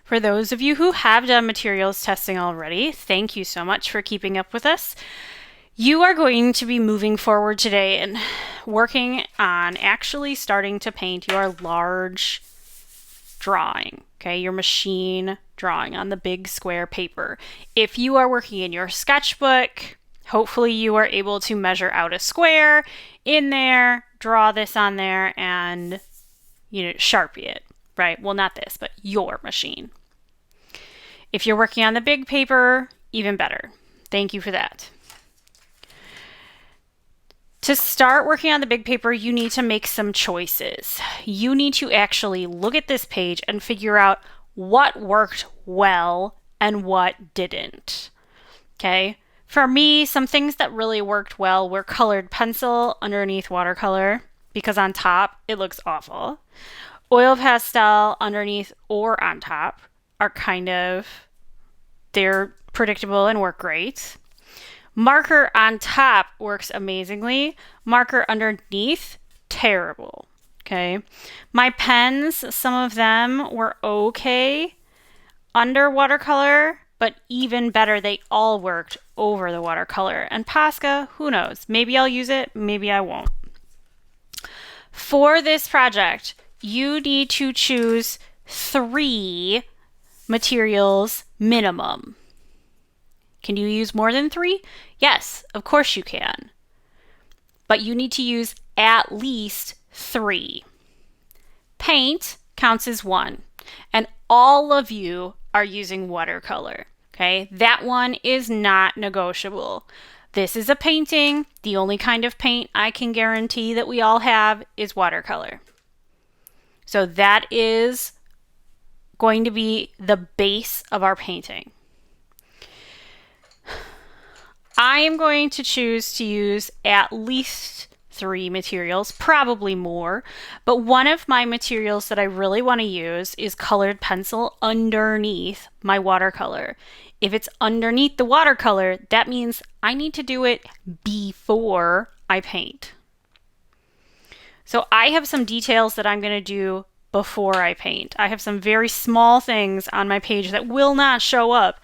For those of you who have done materials testing already, thank you so much for keeping up with us. You are going to be moving forward today and working on actually starting to paint your large drawing, okay, your machine drawing on the big square paper. If you are working in your sketchbook, hopefully you are able to measure out a square in there, draw this on there, and Sharpie it, right? Well, not this, but your machine. If you're working on the big paper, even better. Thank you for that. To start working on the big paper, you need to make some choices. You need to actually look at this page and figure out what worked well and what didn't. Okay? For me, some things that really worked well were colored pencil underneath watercolor, because on top it looks awful. Oil pastel underneath or on top are they're predictable and work great. Marker on top works amazingly. Marker underneath, terrible. Okay. My pens, some of them were okay under watercolor, but even better, they all worked over the watercolor. And Posca, who knows? Maybe I'll use it, maybe I won't. For this project, you need to choose 3 materials minimum. Can you use more than 3? Yes, of course you can. But you need to use at least 3. Paint counts as 1, and all of you are using watercolor. Okay, that one is not negotiable. This is a painting. The only kind of paint I can guarantee that we all have is watercolor. So that is going to be the base of our painting. I am going to choose to use at least 3 materials, probably more, but one of my materials that I really want to use is colored pencil underneath my watercolor. If it's underneath the watercolor, that means I need to do it before I paint. So I have some details that I'm going to do before I paint. I have some very small things on my page that will not show up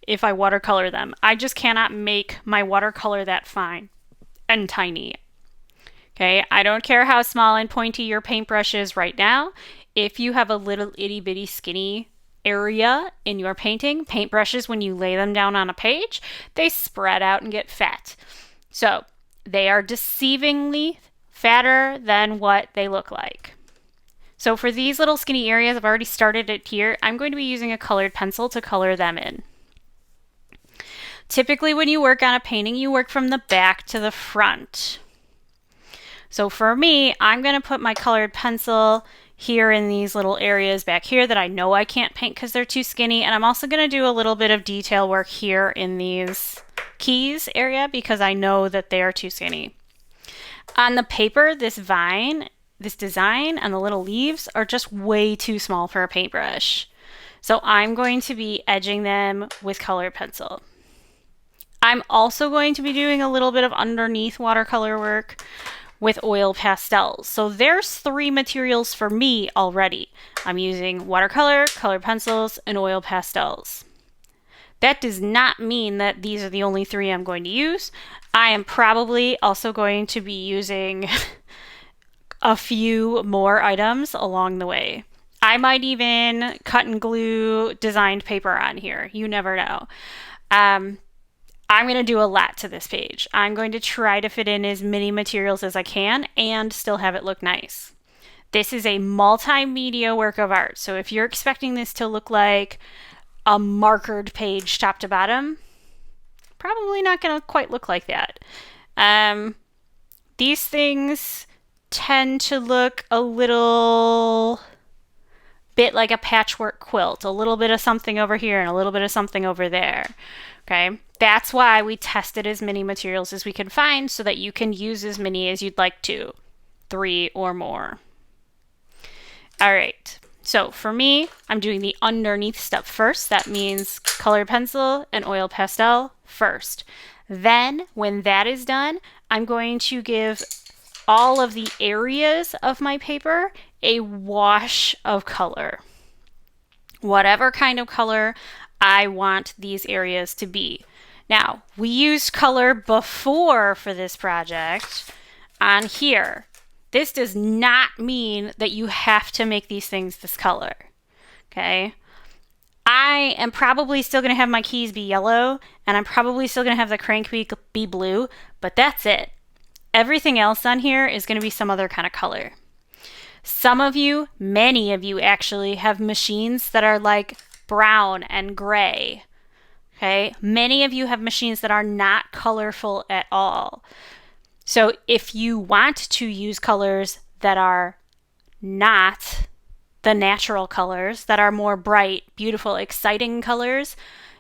if I watercolor them. I just cannot make my watercolor that fine and tiny. Okay, I don't care how small and pointy your paintbrush is right now. If you have a little itty bitty skinny area in your painting, paintbrushes, when you lay them down on a page, they spread out and get fat. So they are deceivingly fatter than what they look like. So for these little skinny areas, I've already started it here. I'm going to be using a colored pencil to color them in. Typically, when you work on a painting, you work from the back to the front. So for me, I'm going to put my colored pencil here in these little areas back here that I know I can't paint because they're too skinny. And I'm also going to do a little bit of detail work here in these keys area because I know that they are too skinny. On the paper, this design and the little leaves are just way too small for a paintbrush. So I'm going to be edging them with colored pencil. I'm also going to be doing a little bit of underneath watercolor work with oil pastels. So there's 3 materials for me already. I'm using watercolor, colored pencils, and oil pastels. That does not mean that these are the only 3 I'm going to use. I am probably also going to be using a few more items along the way. I might even cut and glue designed paper on here. You never know. I'm going to do a lot to this page. I'm going to try to fit in as many materials as I can and still have it look nice. This is a multimedia work of art. So if you're expecting this to look like a markered page top to bottom, probably not going to quite look like that. These things tend to look a little bit like a patchwork quilt, a little bit of something over here and a little bit of something over there. Okay, that's why we tested as many materials as we can find so that you can use as many as you'd like to, 3 or more. All right, so for me, I'm doing the underneath stuff first. That means colored pencil and oil pastel first. Then, when that is done, I'm going to give all of the areas of my paper a wash of color. whatever kind of color I want these areas to be. Now, we used color before for this project on here. This does not mean that you have to make these things this color, okay? I am probably still going to have my keys be yellow, and I'm probably still going to have the crank be blue, but that's it. Everything else on here is going to be some other kind of color. Some of you, many of you actually, have machines that are like brown and gray. Okay, many of you have machines that are not colorful at all. So if you want to use colors that are not the natural colors, that are more bright, beautiful, exciting colors,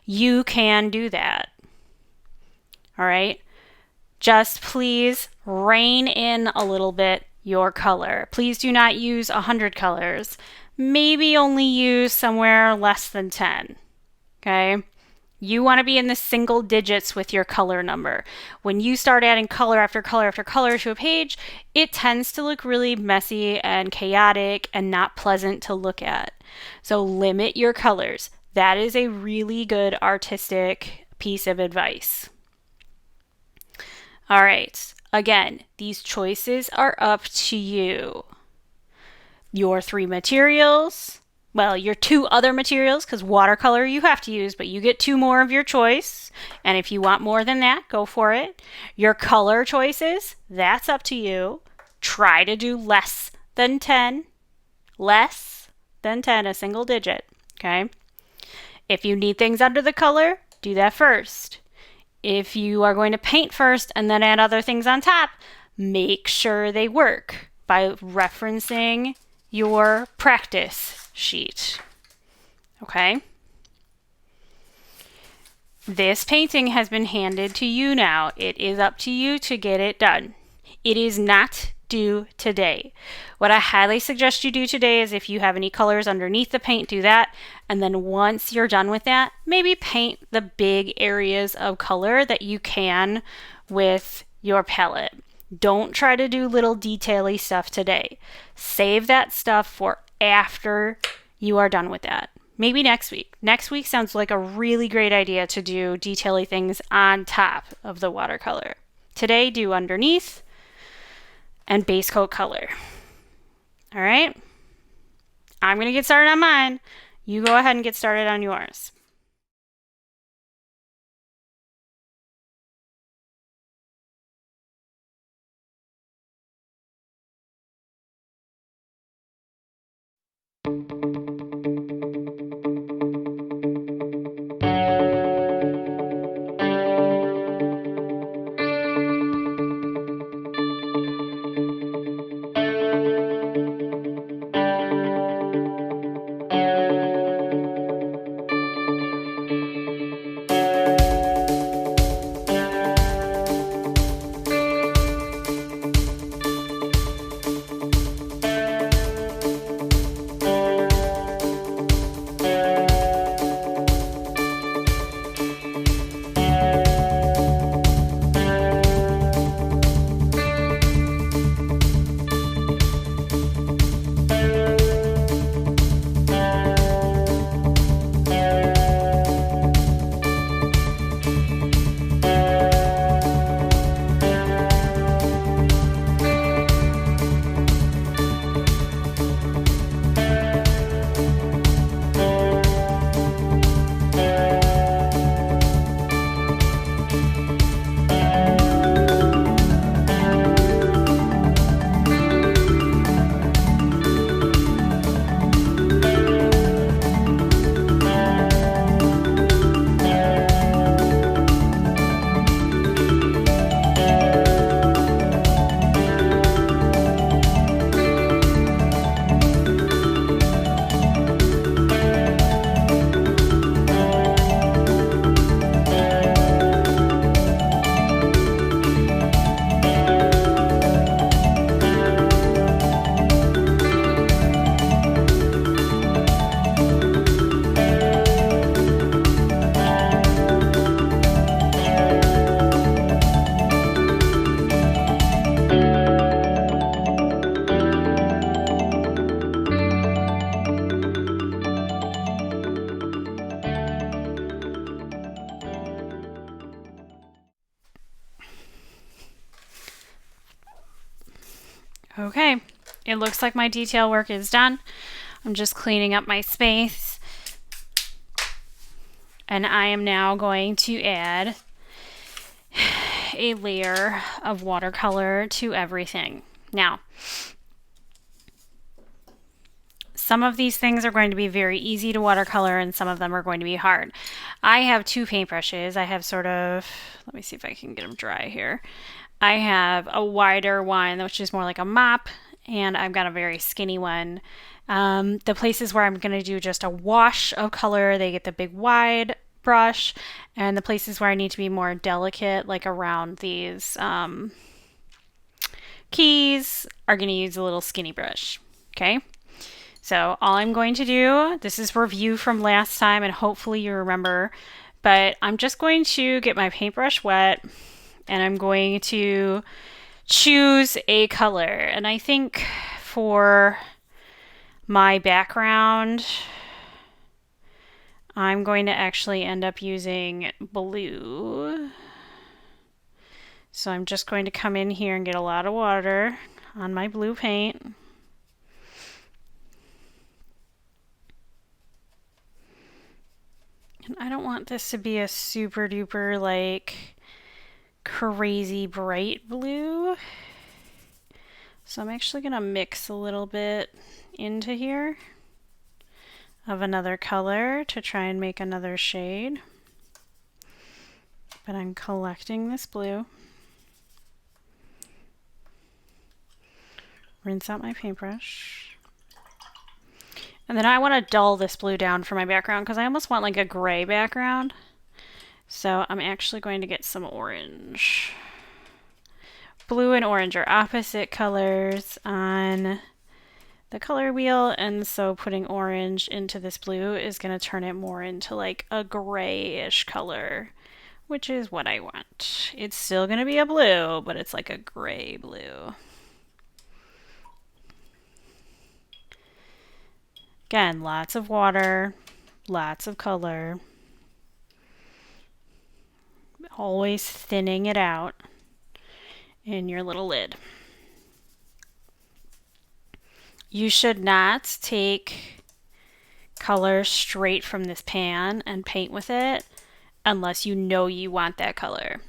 you can do that. All right, just please rein in a little bit your color. Please do not use 100 colors. Maybe only use somewhere less than 10. Okay? You want to be in the single digits with your color number. When you start adding color after color after color to a page, it tends to look really messy and chaotic and not pleasant to look at. So limit your colors. That is a really good artistic piece of advice. All right. Again, these choices are up to you. Your 3 materials, well, your 2 other materials, because watercolor you have to use, but you get 2 more of your choice. And if you want more than that, go for it. Your color choices, that's up to you. Try to do less than 10. Less than 10, a single digit, okay? If you need things under the color, do that first. If you are going to paint first and then add other things on top, make sure they work by referencing your practice sheet. Okay? This painting has been handed to you now. It is up to you to get it done. It is not due today. What I highly suggest you do today is if you have any colors underneath the paint, do that. And then once you're done with that, maybe paint the big areas of color that you can with your palette. Don't try to do little detail-y stuff today. Save that stuff for after you are done with that. Maybe next week. Next week sounds like a really great idea to do detail-y things on top of the watercolor. Today, do underneath and base coat color. All right? I'm going to get started on mine. You go ahead and get started on yours. Okay, it looks like my detail work is done. I'm just cleaning up my space. And I am now going to add a layer of watercolor to everything. Now, some of these things are going to be very easy to watercolor and some of them are going to be hard. I have two paintbrushes. I have sort of, let me see if I can get them dry here. I have a wider one, which is more like a mop, and I've got a very skinny one. The places where I'm going to do just a wash of color, they get the big wide brush, and the places where I need to be more delicate, like around these keys, are going to use a little skinny brush. Okay, so all I'm going to do, this is review from last time, and hopefully you remember, but I'm just going to get my paintbrush wet, and I'm going to choose a color. And I think for my background, I'm going to actually end up using blue. So I'm just going to come in here and get a lot of water on my blue paint. And I don't want this to be a super duper like crazy bright blue. So I'm actually going to mix a little bit into here of another color to try and make another shade. But I'm collecting this blue. Rinse out my paintbrush. And then I want to dull this blue down for my background because I almost want like a gray background. So I'm actually going to get some orange. Blue and orange are opposite colors on the color wheel, and so putting orange into this blue is going to turn it more into like a grayish color, which is what I want. It's still going to be a blue, but it's like a gray blue. Again, lots of water, lots of color. Always thinning it out in your little lid. You should not take color straight from this pan and paint with it unless you know you want that color.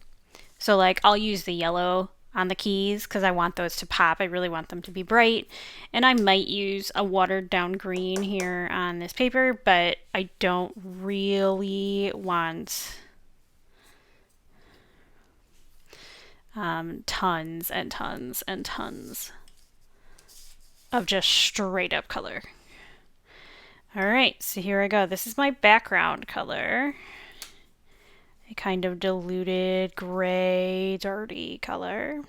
So like I'll use the yellow on the keys because I want those to pop. I really want them to be bright. And I might use a watered down green here on this paper, but I don't really want tons and tons and tons of just straight up color. All right, so here I go. This is my background color. A kind of diluted gray, dirty color,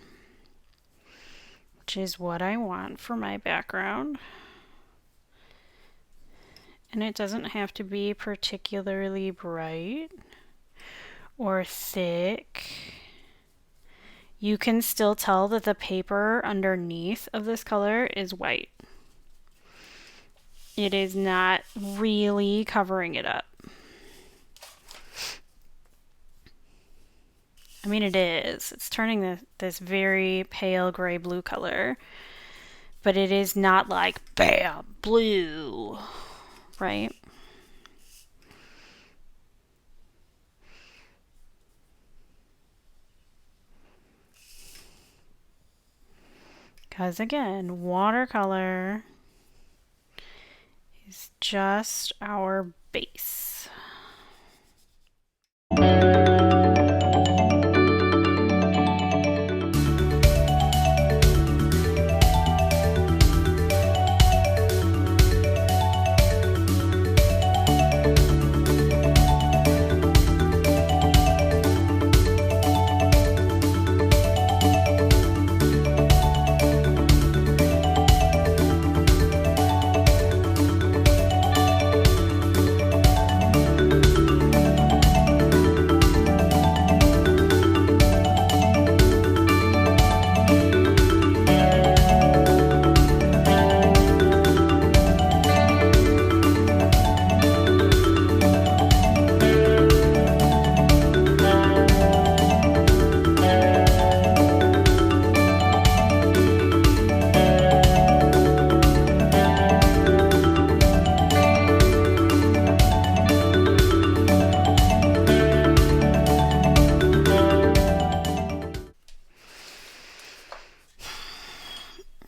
which is what I want for my background. And it doesn't have to be particularly bright or thick. You can still tell that the paper underneath of this color is white. It is not really covering it up. I mean, it is. It's turning this very pale gray blue color, but it is not like, bam, blue, right? Because again, watercolor is just our base.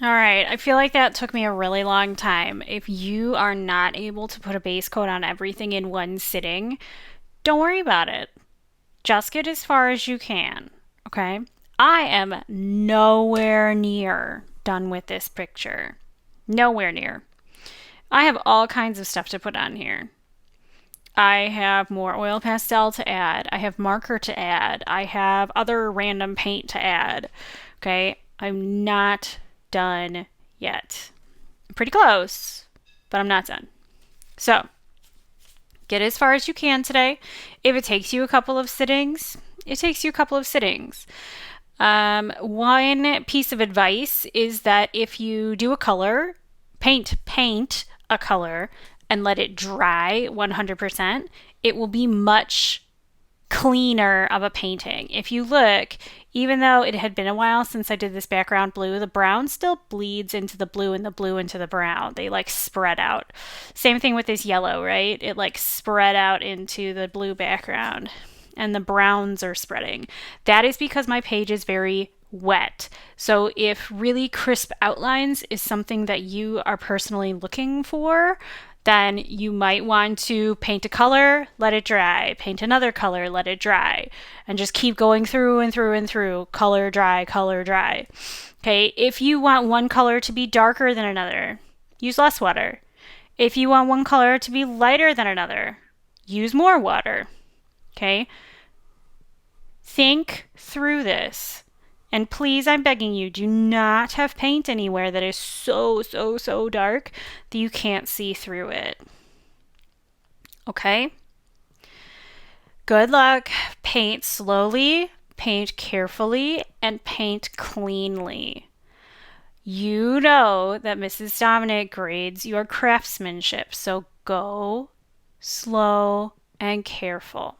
All right, I feel like that took me a really long time. If you are not able to put a base coat on everything in one sitting, don't worry about it. Just get as far as you can, okay? I am nowhere near done with this picture. Nowhere near. I have all kinds of stuff to put on here. I have more oil pastel to add. I have marker to add. I have other random paint to add. Okay, I'm not done yet. I'm pretty close, but I'm not done. So, get as far as you can today. If it takes you a couple of sittings, it takes you a couple of sittings. One piece of advice is that if you do a color, paint a color and let it dry 100%, it will be much cleaner of a painting. If you look, even though it had been a while since I did this background blue, the brown still bleeds into the blue and the blue into the brown. They like spread out. Same thing with this yellow, right? It like spread out into the blue background and the browns are spreading. That is because my page is very wet. So if really crisp outlines is something that you are personally looking for, then you might want to paint a color, let it dry, paint another color, let it dry, and just keep going through and through and through, color dry, color dry. Okay, if you want one color to be darker than another, use less water. If you want one color to be lighter than another, use more water. Okay, think through this. And please, I'm begging you, do not have paint anywhere that is so dark that you can't see through it. Okay? Good luck. Paint slowly, paint carefully, and paint cleanly. You know that Mrs. Dominic grades your craftsmanship, so go slow and careful.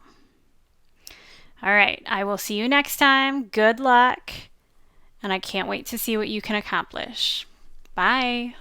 All right, I will see you next time. Good luck, and I can't wait to see what you can accomplish. Bye.